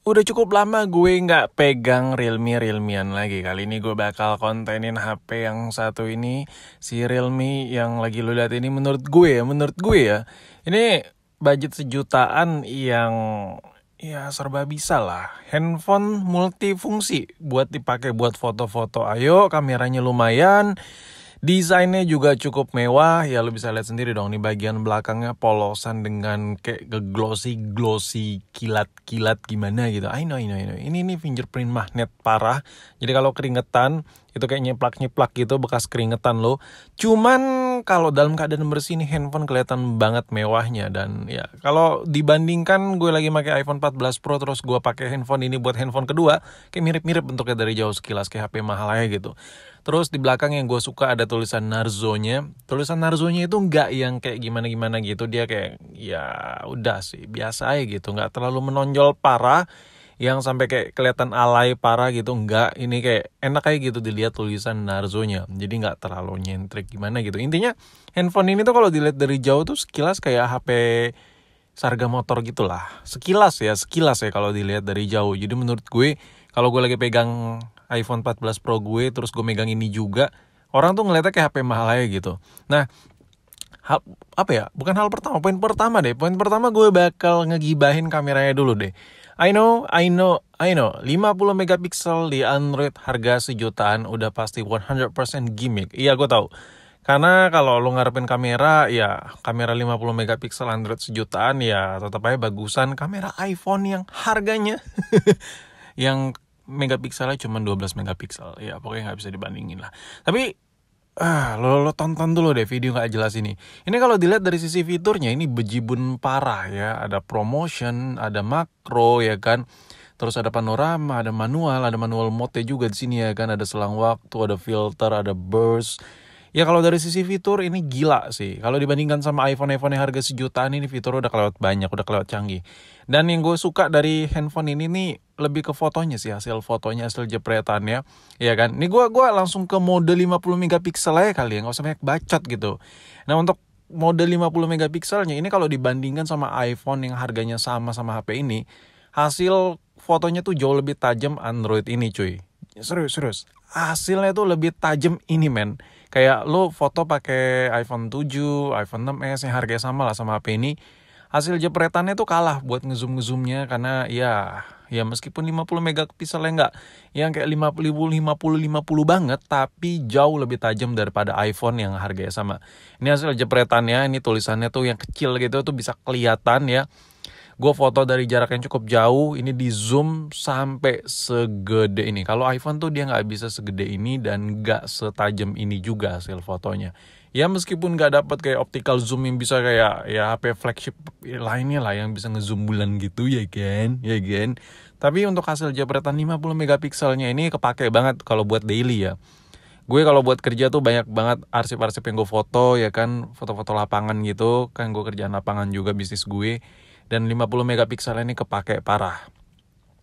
Udah cukup lama gue nggak pegang Realme-Realmean lagi. Kali ini gue bakal kontenin HP yang satu ini, si Realme yang lagi lu lihat ini menurut gue ya. Ini budget sejutaan yang ya serba bisa lah. Handphone multifungsi buat dipakai buat foto-foto. Ayo, kameranya lumayan. Desainnya juga cukup mewah, ya lu bisa lihat sendiri dong nih bagian belakangnya polosan dengan kayak glossy kilat-kilat gimana gitu. I know. Ini fingerprint magnet parah. Jadi kalau keringetan itu kayak nyeplak-nyeplak gitu bekas keringetan lo. Cuman kalau dalam keadaan bersih nih handphone kelihatan banget mewahnya dan ya kalau dibandingkan gue lagi pakai iPhone 14 Pro terus gue pakai handphone ini buat handphone kedua, kayak mirip-mirip bentuknya dari jauh sekilas kayak HP mahal aja gitu. Terus di belakang yang gue suka ada tulisan Narzo-nya. Tulisan Narzo-nya itu nggak yang kayak gimana-gimana gitu. Dia kayak ya udah sih biasa aja gitu. Nggak terlalu menonjol parah. Yang sampai kayak kelihatan alay parah gitu. Nggak, ini kayak enak aja gitu dilihat tulisan Narzo-nya. Jadi nggak terlalu nyentrik gimana gitu. Intinya handphone ini tuh kalau dilihat dari jauh tuh sekilas kayak HP Sarga motor gitulah. Sekilas ya kalau dilihat dari jauh. Jadi menurut gue kalau gue lagi pegang iPhone 14 Pro gue terus gue megang ini juga, orang tuh ngeliatnya kayak HP mahal aja gitu. Nah, bukan hal pertama, poin pertama gue bakal ngegibahin kameranya dulu deh. I know 50 megapiksel di Android harga sejutaan udah pasti 100% gimmick. Iya, gue tahu. Karena kalau lu ngarepin kamera, ya kamera 50 megapiksel Android sejutaan ya tetap aja bagusan kamera iPhone yang harganya yang megapikselnya cuma 12 megapiksel. Ya pokoknya nggak bisa dibandingin lah. Tapi lo tonton dulu deh video nggak jelas ini. Ini kalau dilihat dari sisi fiturnya ini bejibun parah ya. Ada promotion, ada makro ya kan. Terus ada panorama, ada manual mode juga di sini ya kan. Ada selang waktu, ada filter, ada burst. Ya kalau dari sisi fitur ini gila sih. Kalau dibandingkan sama iPhone yang harga sejutaan ini fitur udah kelewat banyak, udah kelewat canggih. Dan yang gue suka dari handphone ini nih lebih ke fotonya sih, hasil fotonya, hasil jepretannya. Ya kan. Ini gue langsung ke mode 50 megapiksel aja kali ya, nggak usah banyak bacot gitu. Nah untuk mode 50 megapikselnya ini kalau dibandingkan sama iPhone yang harganya sama HP ini, hasil fotonya tuh jauh lebih tajam Android ini cuy. Serius. Hasilnya tuh lebih tajam ini men. Kayak lo foto pakai iPhone 7, iPhone 6s yang harganya sama lah sama HP ini. Hasil jepretannya tuh kalah buat ngezoom-ngezoomnya karena ya meskipun 50 megapikselnya enggak yang kayak 50 banget tapi jauh lebih tajam daripada iPhone yang harganya sama. Ini hasil jepretannya, ini tulisannya tuh yang kecil gitu tuh bisa kelihatan ya. Gue foto dari jarak yang cukup jauh, ini di zoom sampai segede ini. Kalau iPhone tuh dia nggak bisa segede ini dan nggak setajam ini juga hasil fotonya. Ya meskipun nggak dapat kayak optical zoom yang bisa kayak ya HP flagship lainnya lah yang bisa ngezoom bulan gitu ya kan. Tapi untuk hasil jepretan 50 megapikselnya ini kepake banget kalau buat daily ya. Gue kalau buat kerja tuh banyak banget arsip-arsip yang gue foto ya kan, foto-foto lapangan gitu kan, gue kerjaan lapangan juga bisnis gue. Dan 50 megapiksel ini kepake parah.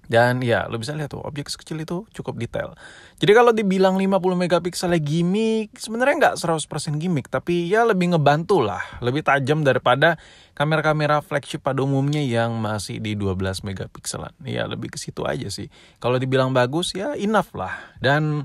Dan ya lo bisa lihat tuh objek sekecil itu cukup detail. Jadi kalau dibilang 50 megapikselnya gimmick, sebenarnya nggak 100% gimmick, tapi ya lebih ngebantu lah, lebih tajam daripada kamera-kamera flagship pada umumnya yang masih di 12 megapikselan. Ya lebih ke situ aja sih. Kalau dibilang bagus ya enough lah. Dan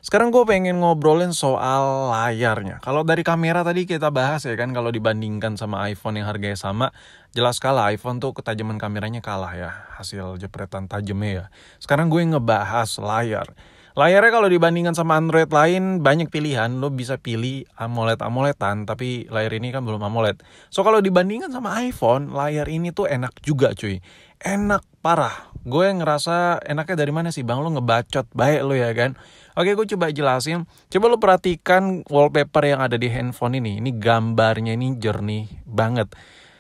sekarang gue pengen ngobrolin soal layarnya. Kalau dari kamera tadi kita bahas ya kan, kalau dibandingkan sama iPhone yang harganya sama, jelas kalah. iPhone tuh ketajaman kameranya kalah ya, hasil jepretan tajamnya ya. Sekarang gue ngebahas layar. Layarnya kalau dibandingkan sama Android lain banyak pilihan, lo bisa pilih AMOLED-AMOLEDan, tapi layar ini kan belum AMOLED. So kalau dibandingkan sama iPhone, layar ini tuh enak juga cuy. Enak parah. Gue ngerasa enaknya dari mana sih bang, lo ngebacot baik lo ya kan. Oke, gue coba jelasin. Coba lo perhatikan wallpaper yang ada di handphone ini. Ini gambarnya ini jernih banget.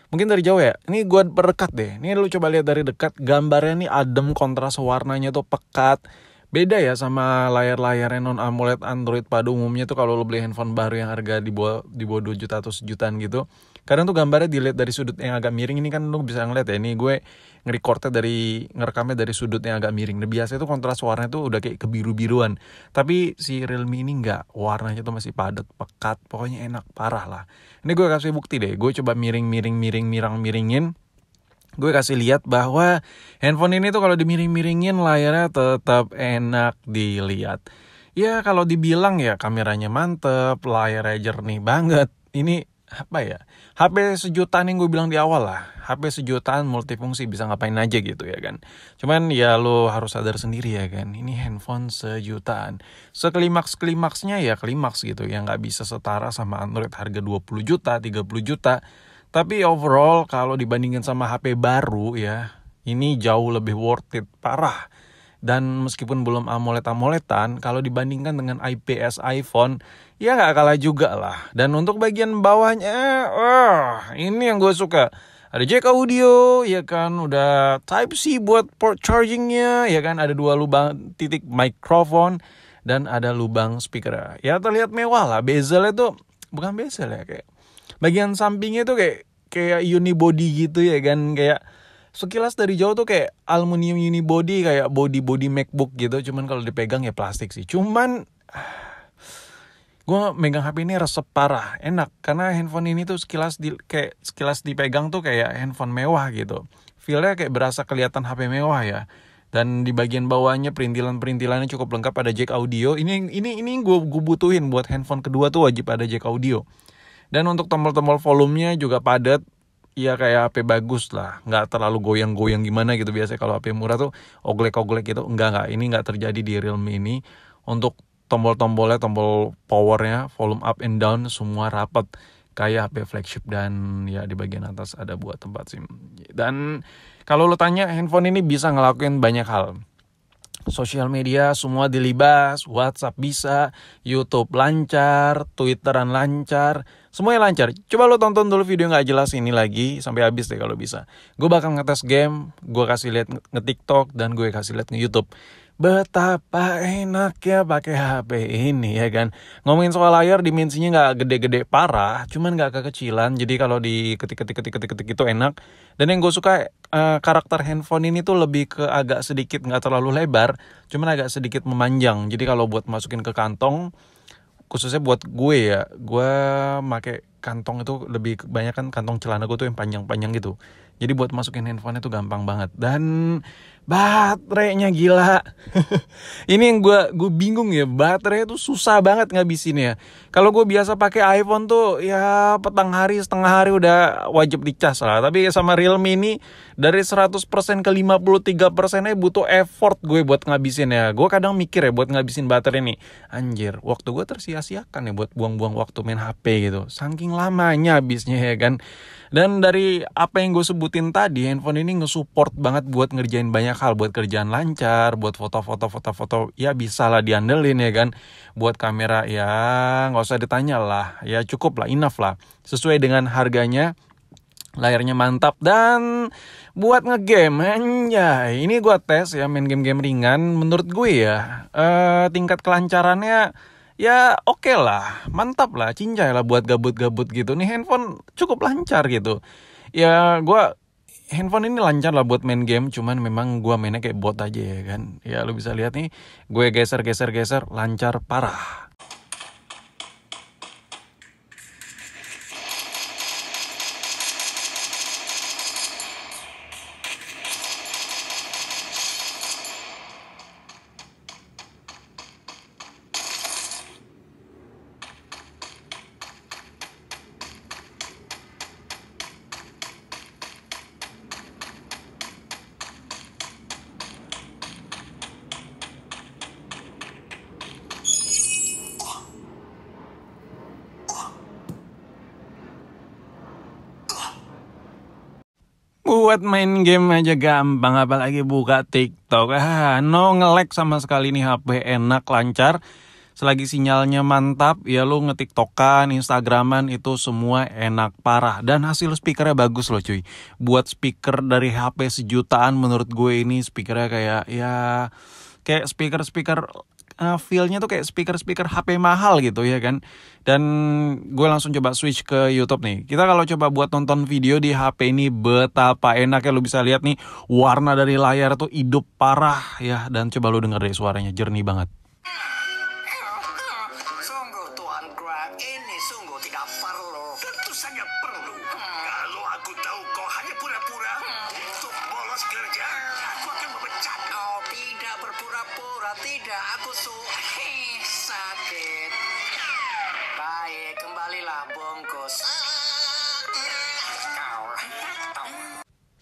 Mungkin dari jauh ya. Ini gue berdekat deh. Ini lo coba lihat dari dekat. Gambarnya ini adem, kontras warnanya tuh pekat. Beda ya sama layar-layar non AMOLED Android pada umumnya tuh kalau lo beli handphone baru yang harga di bawah 2 juta atau sejutaan gitu. Kadang tuh gambarnya dilihat dari sudut yang agak miring. Ini kan lo bisa ngeliat ya. Ini gue ngerekamnya dari sudut yang agak miring. Nah, biasanya tuh kontras warnanya tuh udah kayak kebiru-biruan. Tapi si Realme ini enggak. Warnanya tuh masih padat, pekat. Pokoknya enak parah lah. Ini gue kasih bukti deh. Gue coba miringin. gue kasih lihat bahwa handphone ini tuh kalau dimiring-miringin layarnya tetap enak dilihat. Ya kalau dibilang ya kameranya mantep, layarnya jernih banget. Ini apa ya? HP sejutaan yang gue bilang di awal lah. HP sejutaan multifungsi bisa ngapain aja gitu ya kan. Cuman ya lo harus sadar sendiri ya kan. Ini handphone sejutaan. Seklimaks-klimaksnya ya klimaks gitu. Yang gak bisa setara sama Android harga 20 juta, 30 juta. Tapi overall kalau dibandingin sama HP baru ya, ini jauh lebih worth it, parah. Dan meskipun belum AMOLED-AMOLEDan, kalau dibandingkan dengan IPS iPhone, ya nggak kalah juga lah. Dan untuk bagian bawahnya, ini yang gue suka. Ada jack audio, ya kan, udah Type-C buat port chargingnya, ya kan, ada 2 lubang titik mikrofon, dan ada lubang speaker. Ya terlihat mewah lah, bezelnya tuh, bukan bezel ya, kayak bagian sampingnya tuh kayak unibody gitu ya kan, kayak sekilas dari jauh tuh kayak aluminium unibody, kayak body MacBook gitu. Cuman kalau dipegang ya plastik sih. Cuman gue megang HP ini resep parah, enak karena handphone ini tuh sekilas dipegang tuh kayak handphone mewah gitu. Feelnya kayak berasa kelihatan HP mewah ya. Dan di bagian bawahnya perintilannya cukup lengkap, ada jack audio. Ini gue butuhin buat handphone kedua tuh wajib ada jack audio. Dan untuk tombol-tombol volumenya juga padat. Ya kayak HP bagus lah. Nggak terlalu goyang-goyang gimana gitu. Biasanya kalau HP murah tuh oglek-oglek gitu. Enggak. Ini nggak terjadi di Realme ini. Untuk tombol-tombolnya, tombol powernya, volume up and down semua rapat. Kayak HP flagship. Dan ya di bagian atas ada buat tempat SIM. Dan kalau lo tanya, handphone ini bisa ngelakuin banyak hal. Sosial media semua dilibas, WhatsApp bisa, YouTube lancar, Twitteran lancar, semuanya lancar. Coba lo tonton dulu video nggak jelas ini lagi sampai habis deh kalau bisa. Gue bakal ngetes game, gue kasih lihat nge-TikTok, dan gue kasih lihat nge-YouTube. Betapa enaknya pakai HP ini ya kan. Ngomongin soal layar, dimensinya nggak gede-gede parah, cuman nggak kekecilan. Jadi kalau diketik itu enak. Dan yang gue suka karakter handphone ini tuh lebih ke agak sedikit nggak terlalu lebar, cuman agak sedikit memanjang. Jadi kalau buat masukin ke kantong, khususnya buat gue ya, gue pakai kantong itu lebih kebanyakan kantong celana gue tuh yang panjang-panjang gitu. Jadi buat masukin handphone itu gampang banget. Dan baterainya gila. Ini yang gue bingung ya, baterainya tuh susah banget ngabisinnya. Kalau gue biasa pakai iPhone tuh ya petang hari, setengah hari udah wajib dicas lah. Tapi sama Realme ini dari 100% ke 53%nya butuh effort gue buat ngabisin ya. Gue kadang mikir ya buat ngabisin baterai nih, anjir, waktu gue tersia-siakan ya buat buang-buang waktu main HP gitu. Saking lamanya habisnya ya kan. Dan dari apa yang gue sebutin tadi, handphone ini nge-support banget buat ngerjain banyak hal. Buat kerjaan lancar, buat foto-foto ya bisa lah diandelin ya kan. Buat kamera ya gak usah ditanya lah, ya cukup lah, enough lah. Sesuai dengan harganya, layarnya mantap. Dan buat ngegame, ini gue tes ya, main game-game ringan. Menurut gue ya tingkat kelancarannya ya oke lah, mantap lah, cincai lah buat gabut-gabut gitu. Nih handphone cukup lancar gitu. Ya handphone ini lancar lah buat main game, cuman memang gue mainnya kayak bot aja ya kan. Ya lu bisa lihat nih, gue geser lancar parah. Buat main game aja gampang, apalagi buka TikTok. No nge-lag sama sekali nih HP, enak, lancar. Selagi sinyalnya mantap, ya lu nge-TikTokan, Instagraman, itu semua enak parah. Dan hasil speakernya bagus loh cuy. Buat speaker dari HP sejutaan, menurut gue ini speakernya kayak speaker feel-nya tuh kayak speaker HP mahal gitu ya kan. Dan gue langsung coba switch ke YouTube nih. Kita kalau coba buat nonton video di HP ini, betapa enaknya. Lu bisa lihat nih, warna dari layar tuh hidup parah ya. Dan coba lu denger deh suaranya, jernih banget. Sungguh Tuan Grab, ini sungguh tidak perlu. Tentu saja perlu. Kalau aku tahu kau hanya pura-pura, pura-pura tidak aku sakit. Baik, kembalilah bungkus.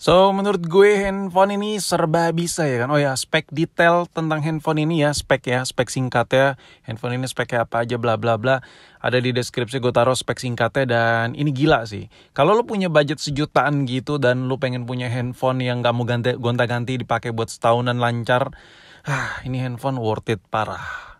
So, menurut gue handphone ini serba bisa ya kan. Oh ya, spek detail tentang handphone ini ya, spek singkatnya. Handphone ini speknya apa aja bla bla bla. Ada di deskripsi gue taruh spek singkatnya dan ini gila sih. Kalau lu punya budget sejutaan gitu dan lu pengen punya handphone yang gak mau gonta-ganti dipakai buat setahunan lancar, ini handphone worth it parah.